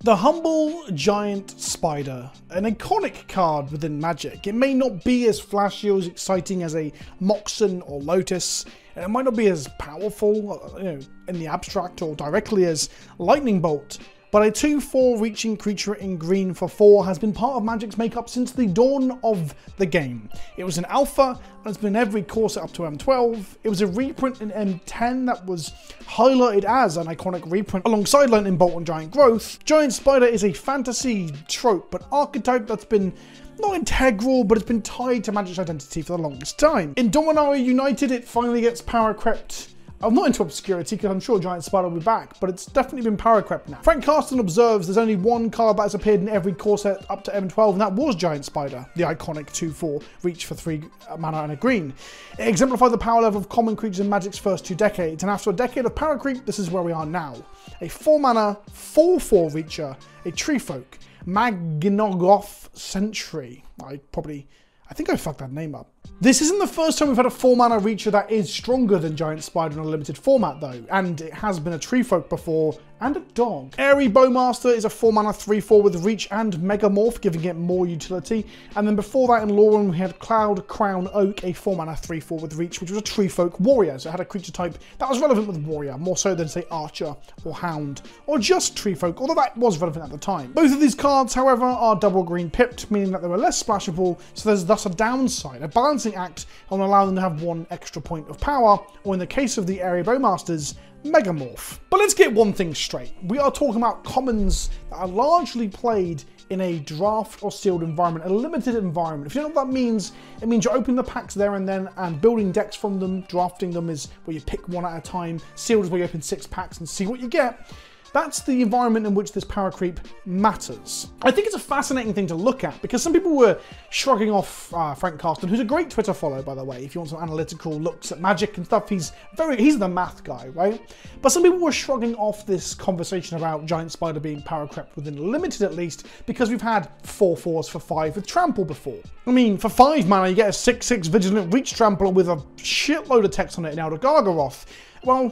The humble giant spider, an iconic card within Magic. It may not be as flashy or as exciting as a Moxen or Lotus, and it might not be as powerful, in the abstract or directly as Lightning Bolt, but a 2/4 reaching creature in green for 4 has been part of Magic's makeup since the dawn of the game. It was an alpha, and it's been every core set up to M12. It was a reprint in M10 that was highlighted as an iconic reprint alongside Lightning Bolt and Giant Growth. Giant Spider is a fantasy trope, but archetype that's been not integral, but it's been tied to Magic's identity for the longest time. In Dominaria United, it finally gets power crept. I'm not into obscurity because I'm sure Giant Spider will be back, but it's definitely been power crept now. Frank Carsten observes there's only one card that has appeared in every core set up to M12, and that was Giant Spider, the iconic 2/4 reach for 3 mana and a green. It exemplified the power level of common creatures in Magic's first 2 decades, and after a decade of power creep, this is where we are now. A 4 mana, 4/4 reacher, a tree folk, Magnogoth Sentry. I think I fucked that name up. This isn't the first time we've had a 4 mana reacher that is stronger than Giant Spider in a limited format though, and it has been a tree folk before, and a dog. Airy Bowmaster is a 4 mana 3/4 with reach and Megamorph, giving it more utility, and then before that in Lauren we had Cloud Crown Oak, a 4 mana 3/4 with reach, which was a tree folk warrior, so it had a creature type that was relevant with warrior, more so than say Archer or Hound, or just tree folk, although that was relevant at the time. Both of these cards, however, are double green pipped, meaning that they were less splashable, so there's thus a downside, a balancing act on allowing them to have 1 extra point of power, or in the case of the Airy Bowmasters, Megamorph. But let's get one thing straight. We are talking about commons that are largely played in a draft or sealed environment, a limited environment. If you know what that means, it means you're opening the packs there and then and building decks from them. Drafting them is where you pick 1 at a time. Sealed is where you open 6 packs and see what you get. That's the environment in which this power creep matters. I think it's a fascinating thing to look at because some people were shrugging off Frank Carsten, who's a great Twitter follow, by the way, if you want some analytical looks at Magic and stuff. He's the math guy, right? But some people were shrugging off this conversation about Giant Spider being power crept within limited at least because we've had 4/4s for 5 with Trample before. I mean, for 5 mana, you get a 6/6 Vigilant Reach Trampler with a shitload of text on it in Elder Gargaroth. Well,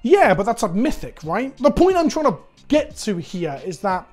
yeah, but that's a mythic, right? The point I'm trying to get to here is that,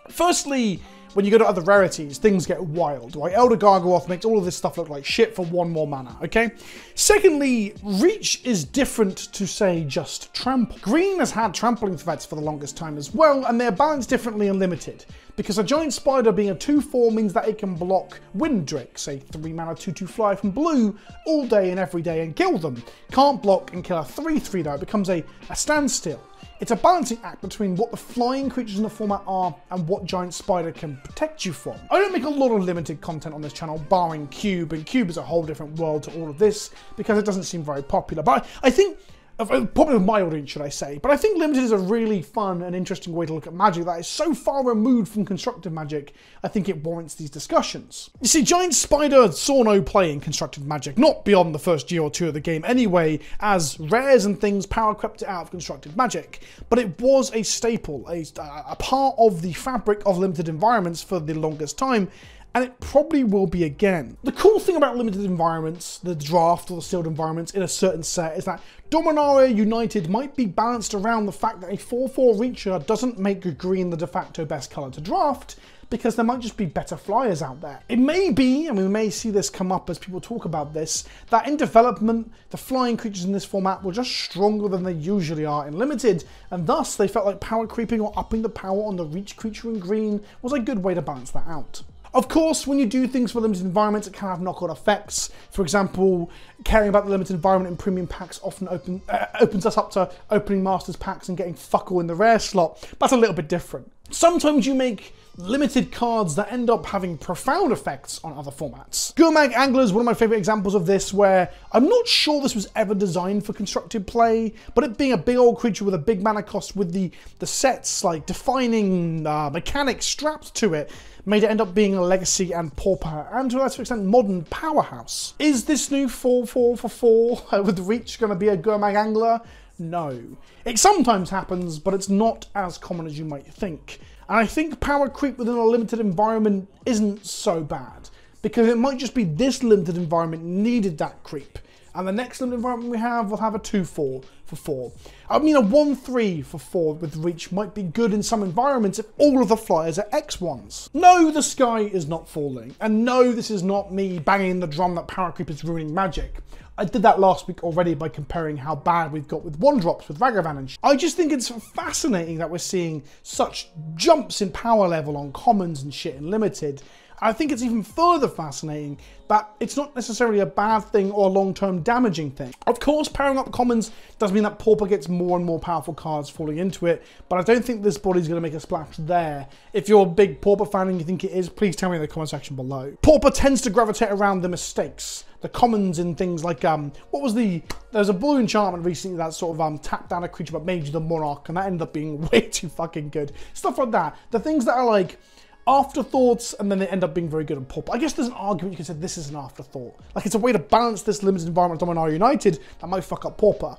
firstly, when you go to other rarities, things get wild, right? Elder Gargaroth makes all of this stuff look like shit for 1 more mana, okay? Secondly, Reach is different to, say, just Trample. Green has had trampling threats for the longest time as well, and they're balanced differently and limited. Because a Giant Spider being a 2/4 means that it can block Wind Drake, say 3 mana 2/2 fly from blue, all day and every day and kill them. Can't block and kill a 3/3 though, it becomes a standstill. It's a balancing act between what the flying creatures in the format are and what Giant Spider can protect you from. I don't make a lot of limited content on this channel, barring Cube, and Cube is a whole different world to all of this because it doesn't seem very popular. But I think, probably with my audience should I say, but I think limited is a really fun and interesting way to look at Magic that is so far removed from constructed Magic, I think it warrants these discussions. You see, Giant Spider saw no play in constructed Magic, not beyond the first year or 2 of the game anyway, as rares and things power crept it out of constructed Magic, but it was a staple, a part of the fabric of limited environments for the longest time, and it probably will be again. The cool thing about limited environments, the draft or the sealed environments in a certain set, is that Dominaria United might be balanced around the fact that a 4/4 reacher doesn't make green the de facto best colour to draft, because there might just be better flyers out there. It may be, and we may see this come up as people talk about this, that in development, the flying creatures in this format were just stronger than they usually are in limited, and thus they felt like power creeping or upping the power on the reach creature in green was a good way to balance that out. Of course, when you do things for limited environments, it can have knock-on effects. For example, caring about the limited environment in premium packs often opens us up to opening Masters packs and getting fuck all in the rare slot. That's a little bit different. Sometimes you make limited cards that end up having profound effects on other formats. Gurmag Angler is one of my favourite examples of this, where I'm not sure this was ever designed for constructed play, but it being a big old creature with a big mana cost with the sets, like defining mechanics strapped to it, made it end up being a legacy and pauper, and to a lesser extent modern powerhouse. Is this new 4/4 for 4 with reach going to be a Gurmag Angler? No. It sometimes happens, but it's not as common as you might think. And I think power creep within a limited environment isn't so bad, because it might just be this limited environment needed that creep, and the next limited environment we have will have a 2/4 for 4. I mean, a 1-3 for 4 with reach might be good in some environments if all of the flyers are X1s. No, the sky is not falling. And no, this is not me banging the drum that Powercreep is ruining Magic. I did that last week already by comparing how bad we've got with 1-drops with Ragavan and I just think it's fascinating that we're seeing such jumps in power level on commons and shit in Limited. I think it's even further fascinating that it's not necessarily a bad thing or a long-term damaging thing. Of course, pairing up commons does mean that Pauper gets more and more powerful cards falling into it, but I don't think this body's going to make a splash there. If you're a big Pauper fan and you think it is, please tell me in the comment section below. Pauper tends to gravitate around the mistakes. The commons in things like, there's a blue enchantment recently that sort of tapped down a creature but made you the Monarch, and that ended up being way too fucking good. Stuff like that. The things that are like, afterthoughts, and then they end up being very good on Pauper. I guess there's an argument you can say this is an afterthought. Like, it's a way to balance this limited environment Dominaria United that might fuck up Pauper,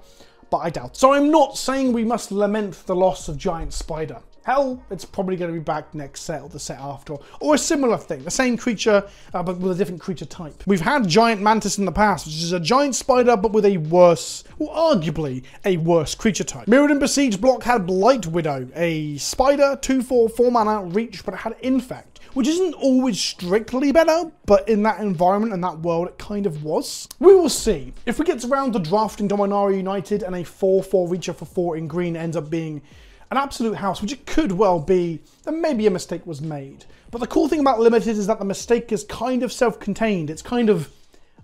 but I doubt. So I'm not saying we must lament the loss of Giant Spider. Hell, it's probably going to be back next set or the set after, or a similar thing, the same creature, but with a different creature type. We've had Giant Mantis in the past, which is a giant spider, but with a worse, or arguably a worse creature type. Mirrored and Besieged block had Blight Widow, a spider, 2/4, 4 mana, reach, but it had Infect, which isn't always strictly better, but in that environment and that world, it kind of was. We will see. If we get around to drafting Dominaria United and a 4/4 reacher for 4 in green ends up being an absolute house, which it could well be, then maybe a mistake was made. But the cool thing about Limited is that the mistake is kind of self-contained. It's kind of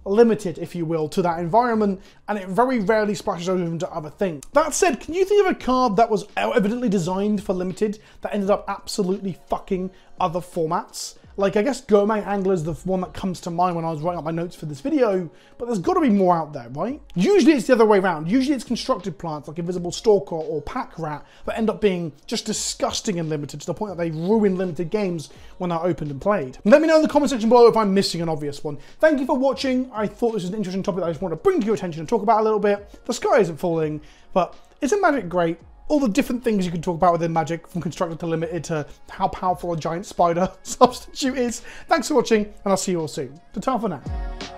limited, if you will, to that environment, and it very rarely splashes over into other things. That said, can you think of a card that was evidently designed for Limited that ended up absolutely fucking other formats? Like, I guess Gomang Angler is the one that comes to mind when I was writing up my notes for this video, but there's got to be more out there, right? Usually it's the other way around. Usually it's constructed plants like Invisible Stalker or Pack Rat that end up being just disgusting in Limited to the point that they ruin Limited games when they're opened and played. Let me know in the comment section below if I'm missing an obvious one. Thank you for watching. I thought this was an interesting topic that I just wanted to bring to your attention and talk about a little bit. The sky isn't falling, but isn't Magic great? All the different things you can talk about within Magic, from constructed to limited to how powerful a giant spider substitute is. Thanks for watching, and I'll see you all soon. Ta-ta for now.